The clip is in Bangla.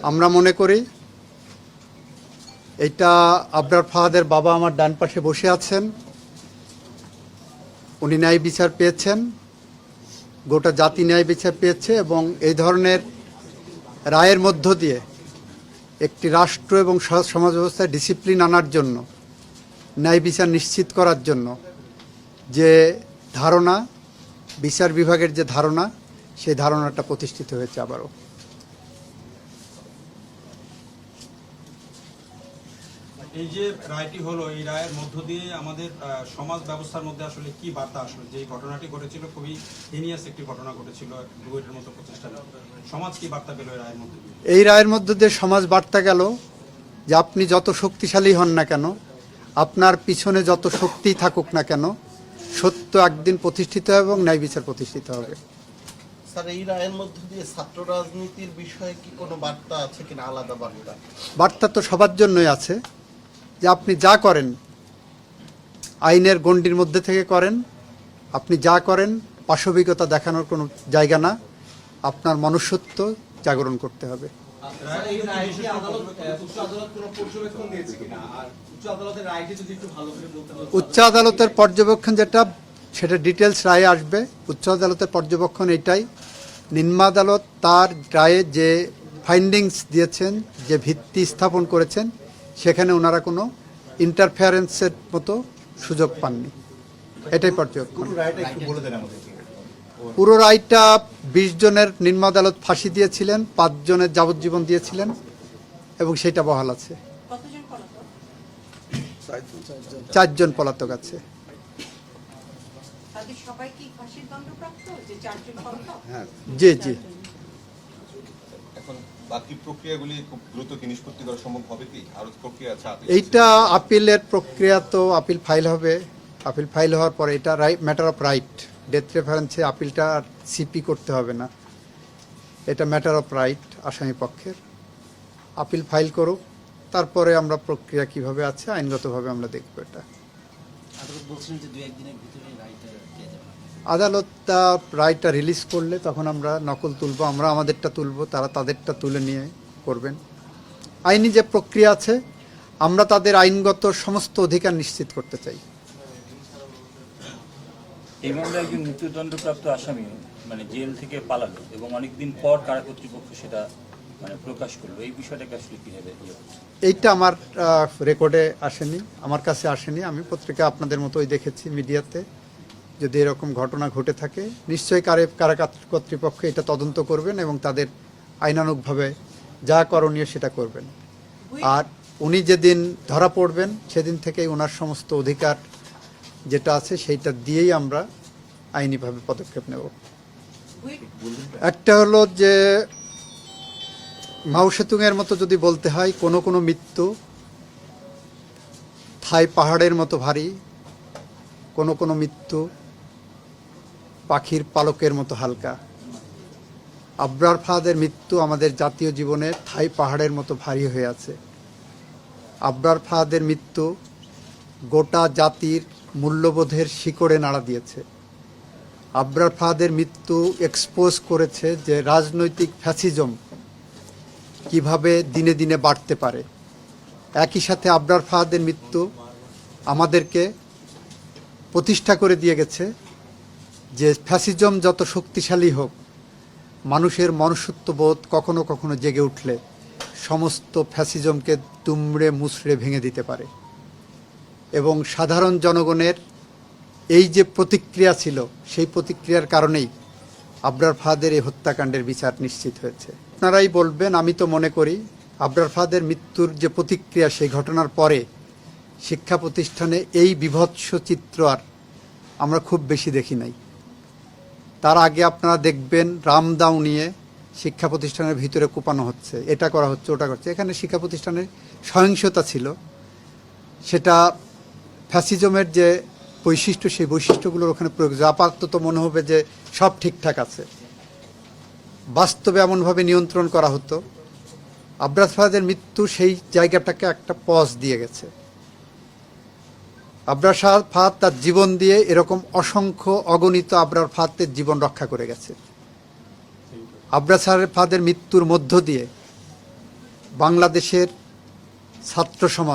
আমরা মনে করি এটা আবরার ফাহাদের বাবা আমার ডান পাশে বসে আছেন, উনি ন্যায় বিচার পেয়েছেন, গোটা জাতি ন্যায় বিচার পেয়েছে এবং এই ধরনের রায়ের মধ্য দিয়ে একটি রাষ্ট্র এবং সমাজ ব্যবস্থায় ডিসিপ্লিন আনার জন্য, ন্যায় বিচার নিশ্চিত করার জন্য যে ধারণা, বিচার বিভাগের যে ধারণা, সেই ধারণাটা প্রতিষ্ঠিত হয়েছে আবারও। এই যে রায়টি হলো, এই রায়ের মধ্য দিয়ে আমাদের সমাজ ব্যবস্থার মধ্যে আসলে কি বার্তা আসলো? যে ঘটনাটি ঘটেছিল খুবই হিনিয়াস একটি ঘটনা ঘটেছিল, ডুয়েটের মতো প্রচেষ্টা, সমাজ কি বার্তা পেল এই রায়ের মধ্যে দিয়ে? এই রায়ের মধ্য দিয়ে সমাজ বার্তা গেল যে আপনি যত শক্তিশালী হন না কেন, আপনার পিছনে যত শক্তি থাকুক না কেন, সত্য একদিন প্রতিষ্ঠিত হবে এবং ন্যায় বিচার প্রতিষ্ঠিত হবে। স্যার, এই রায়ের মধ্য দিয়ে ছাত্র রাজনীতির বিষয়ে কি কোনো বার্তা আছে কিনা, আলাদা বার্তা? বার্তা তো সবার জন্যই আছে যে আপনি যা করেন আইনের গণ্ডির মধ্যে থেকে করেন, আপনি যা করেন পাশবিকতা দেখানোর কোনো জায়গা না, আপনার মনুষ্যত্ব জাগরণ করতে হবে। উচ্চ আদালতের পর্যবেক্ষণ যেটা, সেটা ডিটেলস রায়ে আসবে। উচ্চ আদালতের পর্যবেক্ষণ এটাই, নিম্ন আদালত তার রায়ে যে ফাইন্ডিংস দিয়েছেন, যে ভিত্তি স্থাপন করেছেন, সেখানে ওনারা কোনো ইন্টারফেয়ারেন্সের মতো সুযোগ পাননি, এটাই পর্যবেক্ষণ। পুরো রায়টা 20 জনের নিম্ন আদালত ফাঁসি দিয়েছিলেন, 5 জনের যাবজ্জীবন দিয়েছিলেন এবং সেটা বহাল আছে। 4 জন পলাতক আছে। জি জি। এখন বাকি প্রক্রিয়াগুলি খুব দ্রুত কি নিষ্পত্তি করা সম্ভব হবে কি? আরো প্রক্রিয়া আছে? এইটা আপিলের প্রক্রিয়া, তো আপিল ফাইল হবে। আপিল ফাইল হওয়ার পরে এটা ম্যাটার অফ রাইট, ডেথ রেফারেন্সে আপিলটা আর সিপি করতে হবে না, এটা ম্যাটার অফ রাইট আসামি পক্ষের। আপিল ফাইল করুক, তারপরে আমরা প্রক্রিয়া কিভাবে আছে আইনগতভাবে আমরা দেখব। এটা আদালত রায়টা রিলিজ করলে তখন আমরা নকল তুলব, আমরা আমাদেরটা তুলব, তারা তাদেরটা তুলে নিয়ে করবেন। আইনি যে প্রক্রিয়া আছে, আমরা তাদের আইনগত সমস্ত অধিকার নিশ্চিত করতে চাই। এই মামলায় একজন মৃত্যুদণ্ডপ্রাপ্ত আসামি মানে জেল থেকে পালালো এবং অনেকদিন পর কারা কর্তৃপক্ষ সেটা মানে প্রকাশ করলো, এই বিষয়টাকে আসলে কিভাবে? এইটা আমার রেকর্ডে আসেনি, আমার কাছে আসেনি। আমি পত্রিকা আপনাদের মতোই দেখেছি, মিডিয়াতে। যদি এরকম ঘটনা ঘটে থাকে নিশ্চয়ই কারা কর্তৃপক্ষ এটা তদন্ত করবেন এবং তাদের আইনানুগভাবে যা করণীয় সেটা করবেন। আর উনি যেদিন ধরা পড়বেন সেদিন থেকেই ওনার সমস্ত অধিকার যেটা আছে সেইটা দিয়েই আমরা আইনিভাবে পদক্ষেপ নেব। একটা হলো যে মাও সেতুংয়ের মতো যদি বলতে হয়, কোনো কোনো মৃত্যু থাই পাহাড়ের মতো ভারী, কোনো কোনো মৃত্যু পাখির পালকের মতো হালকা। আবরার ফাহাদের মৃত্যু আমাদের জাতীয় জীবনে থাই পাহাড়ের মতো ভারী হয়ে আছে। আবরার ফাহাদের মৃত্যু গোটা জাতির মূল্যবোধের শিকড়ে নাড়া দিয়েছে। আবরার ফাহাদের মৃত্যু এক্সপোজ করেছে যে রাজনৈতিক ফ্যাসিজম কিভাবে দিনে দিনে বাড়তে পারে। একই সাথে আবরার ফাহাদের মৃত্যু আমাদেরকে প্রতিষ্ঠা করে দিয়ে গেছে যে ফ্যাসিজম যত শক্তিশালী হোক, মানুষের মনুষ্যত্ববোধ কখনো কখনো জেগে উঠলে সমস্ত ফ্যাসিজমকে দুমড়ে মুচড়ে ভেঙে দিতে পারে। এবং সাধারণ জনগণের এই যে প্রতিক্রিয়া ছিল, সেই প্রতিক্রিয়ার কারণেই আবরার ফাহাদের এই হত্যাকাণ্ডের বিচার নিশ্চিত হয়েছে। আপনারাই বলবেন, আমি তো মনে করি আবরার ফাহাদের মৃত্যুর যে প্রতিক্রিয়া, সেই ঘটনার পরে শিক্ষা প্রতিষ্ঠানে এই বিভৎস চিত্র আর আমরা খুব বেশি দেখি নাই। তার আগে আপনারা দেখবেন রামদাও নিয়ে শিক্ষা প্রতিষ্ঠানের ভিতরে কোপানো হচ্ছে, এটা করা হচ্ছে, ওটা করছে। এখানে শিক্ষা প্রতিষ্ঠানের সহিংসতা ছিল, সেটা ফ্যাসিজমের যে বৈশিষ্ট্য, সেই বৈশিষ্ট্যগুলোর ওখানে প্রয়োগ। আপাতত মনে হবে যে সব ঠিকঠাক আছে, বাস্তবে এমনভাবে নিয়ন্ত্রণ করা হতো। আবরার ফাহাদের মৃত্যু সেই জায়গাটাকে একটা পজ দিয়ে গেছে। আবরার ফাহাদ তার জীবন দিয়ে এরকম অসংখ্য অগণিত আবরার ফাহাদের জীবন রক্ষা করে গেছে। আবরার ফাহাদের মৃত্যুর মধ্য দিয়ে বাংলাদেশের ছাত্র সমাজ